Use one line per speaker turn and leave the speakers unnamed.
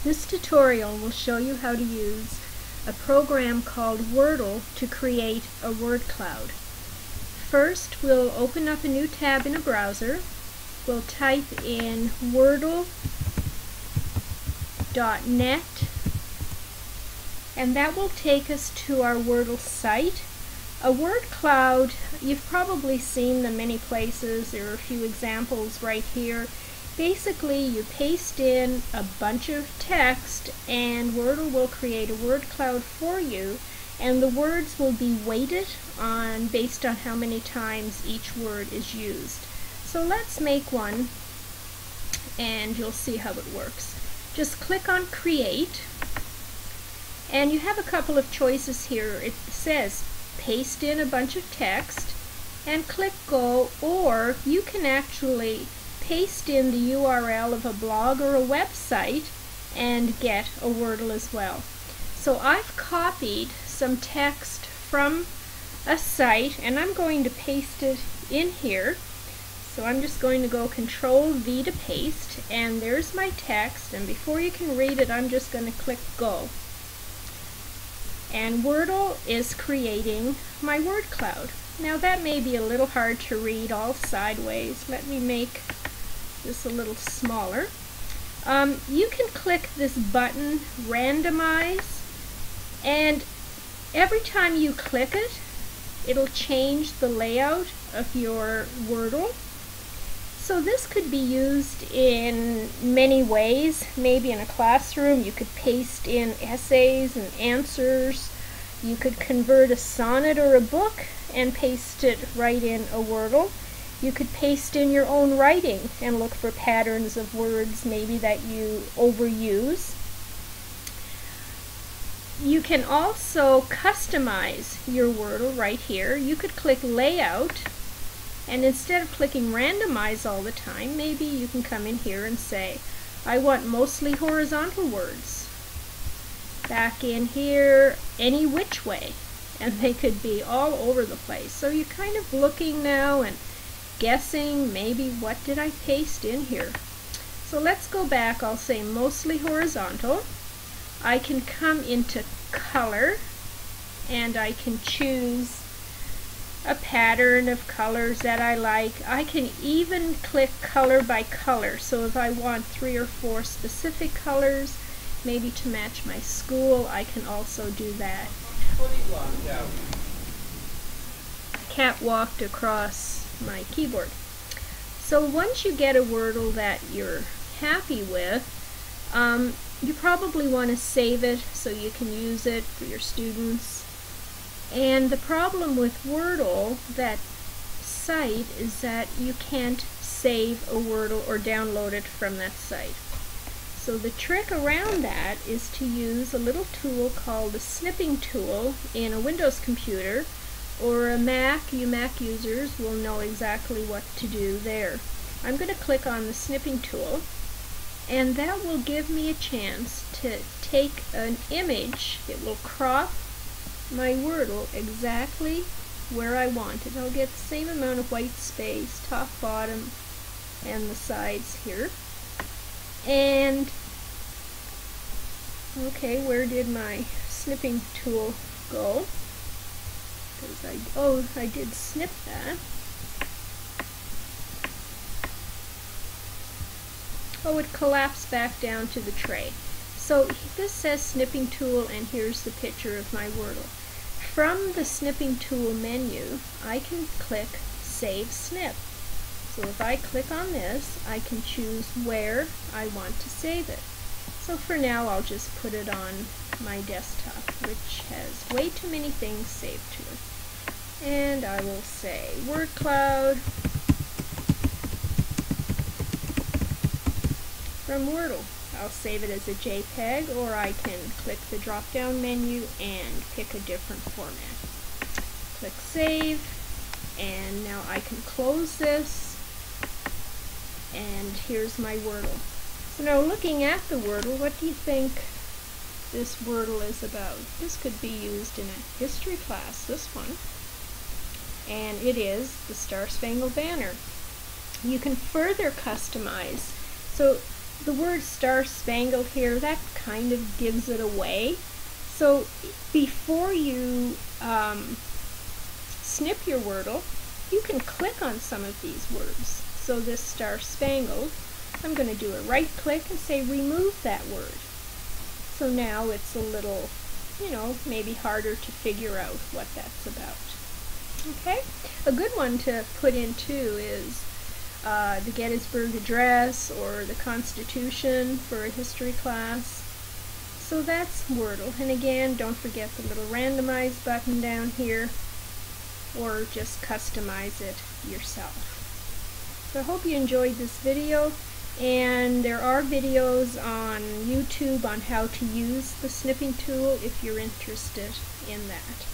This tutorial will show you how to use a program called Wordle to create a word cloud. First, we'll open up a new tab in a browser. We'll type in Wordle.net, and that will take us to our Wordle site. A word cloud, you've probably seen them many places. There are a few examples right here. Basically, you paste in a bunch of text and Wordle will create a word cloud for you, and the words will be weighted based on how many times each word is used. So let's make one and you'll see how it works. Just click on Create, and you have a couple of choices here. It says paste in a bunch of text and click Go, or you can actually paste in the URL of a blog or a website and get a Wordle as well. So I've copied some text from a site and I'm going to paste it in here. So I'm just going to go Control V to paste, and there's my text, and before you can read it I'm just going to click Go. And Wordle is creating my word cloud. Now that may be a little hard to read all sideways. Let me make this a little smaller. You can click this button, Randomize, and every time you click it, it'll change the layout of your Wordle. So this could be used in many ways. Maybe in a classroom you could paste in essays and answers. You could convert a sonnet or a book and paste it right in a Wordle. You could paste in your own writing and look for patterns of words maybe that you overuse. You can also customize your Wordle right here. You could click Layout, and instead of clicking Randomize all the time, maybe you can come in here and say, I want mostly horizontal words. Back in here, any which way, and they could be all over the place. So you're kind of looking now and guessing maybe what did I paste in here. So let's go back. I'll say mostly horizontal. I can come into color and I can choose a pattern of colors that I like. I can even click color by color. So if I want 3 or 4 specific colors, maybe to match my school, I can also do that. Cat walked across my keyboard. So once you get a Wordle that you're happy with, you probably want to save it so you can use it for your students. And the problem with Wordle, that site, is that you can't save a Wordle or download it from that site. So the trick around that is to use a little tool called the snipping tool in a Windows computer or a Mac. You Mac users will know exactly what to do there. I'm going to click on the snipping tool, and that will give me a chance to take an image. It will crop my Wordle exactly where I want it. I'll get the same amount of white space, top, bottom, and the sides here. And okay, where did my snipping tool go? I did snip that. Oh, it collapsed back down to the tray. So this says snipping tool, and here's the picture of my Wordle. From the snipping tool menu, I can click Save Snip. So if I click on this, I can choose where I want to save it. So for now, I'll just put it on my desktop, which has way too many things saved to it. And I will say word cloud from Wordle. I'll save it as a JPEG, or I can click the drop down menu and pick a different format. Click Save, and now I can close this, and here's my Wordle. So now looking at the Wordle, what do you think this Wordle is about? This could be used in a history class, this one. And it is the Star Spangled Banner. You can further customize. So The word Star Spangled here, that kind of gives it away. So before you snip your Wordle, you can click on some of these words. So this Star Spangled, I'm going to do a right click and say remove that word. So now it's a little, maybe harder to figure out what that's about. Okay? A good one to put in too is the Gettysburg Address or the Constitution for a history class. So that's Wordle. And again, don't forget the little randomize button down here, or just customize it yourself. So I hope you enjoyed this video, and there are videos on YouTube on how to use the snipping tool if you're interested in that.